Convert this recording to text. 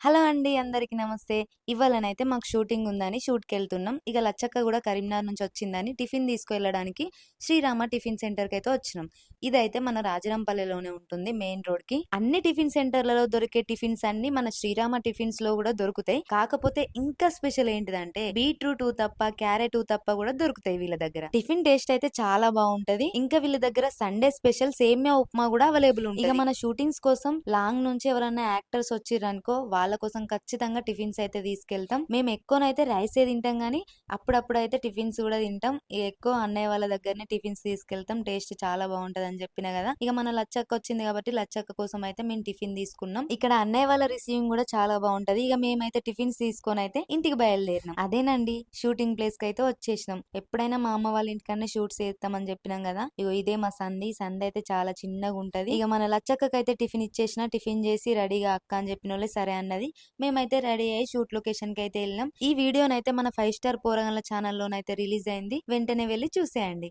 Hello అండి. అందరికి నమస్తే. ఇవాళనైతే మాకు షూటింగ్ ఉందని షూట్‌కెళ్తున్నాం. ఇక లచ్చక్క గూడా కరీంనగర్ నుంచి వచ్చిందని టిఫిన్ తీసుకెళ్ళడానికి శ్రీరామ టిఫిన్ సెంటర్‌కైతే వచ్చినాం. ఇదైతే మన రాజరాంపల్లిలోనే ఉంటుంది మెయిన్ రోడ్‌కి. అన్ని టిఫిన్ సెంటర్‌లలో దొరికే టిఫిన్స్ అన్నీ మన శ్రీరామ టిఫిన్స్‌లో గూడా దొరుకుతాయి. కాకపోతే ఇంకా స్పెషల్ ఏంటిదంటే బీట్రూట్ తప్ప, క్యారెట్ తప్ప గూడా దొరుకుతాయి వీళ్ళ దగ్గర. టిఫిన్ టేస్ట్ అయితే చాలా బావుంటది. ఇంకా వీళ్ళ దగ్గర సండే స్పెషల్ సేమియా ఉప్మా గూడా అవైలబుల్ ఉంటది. ఇక మన షూటింగ్స్ కోసం లాంగ్ నుంచి ఎవరైనా యాక్టర్స్ వచ్చిర్రనుకో వాళ్ళ కోసం ఖచ్చితంగా టిఫిన్స్ అయితే తీసుకెళ్తాం. మేము ఎక్కువనైతే రైసే తింటాం గానీ, అప్పుడప్పుడైతే టిఫిన్స్ గూడా తింటాం. ఎక్కువ అన్నయ్య వాళ్ళ దగ్గరనే టిఫిన్స్ తీసుకెళ్తాం. టేస్ట్ చాలా బావుంటదని చెప్పినా గదా! ఇక మన లచ్చక్క వచ్చింది కాబట్టి లచ్చక్క కోసం అయితే మేము టిఫిన్ తీసుకున్నాం. ఇక్కడ అన్నయ్య వాళ్ళ రిసీవింగ్ గూడా చాలా బావుంటది. ఇక మేమైతే టిఫిన్స్ తీసుకొనైతే ఇంటికి బయలుదేరినాం. అదేనండి షూటింగ్ ప్లేస్‌కైతే వచ్చేసినాం. ఎప్పుడైనా మా అమ్మ వాళ్ళ ఇంటికన్నా షూట్స్ చేస్తామని చెప్పినాం గదా! ఇగో ఇదే మా సంది. సందయితే చాలా చిన్నగుంటది. ఇక మన లచ్చక్కకైతే టిఫిన్ ఇచ్చేసినా, టిఫిన్ చేసి రెడీగా అక్క అని చెప్పినోళ్ళే సరే అన్నది. మేమైతే రెడీ అయ్యి షూట్ లొకేషన్ కి అయితే వెళ్ళినాం. ఈ వీడియోనైతే మన 5 స్టార్ పోరగాన్ల ఛానల్లోనైతే రిలీజ్ అయింది. వెంటనే వెళ్ళి చూసేయండి.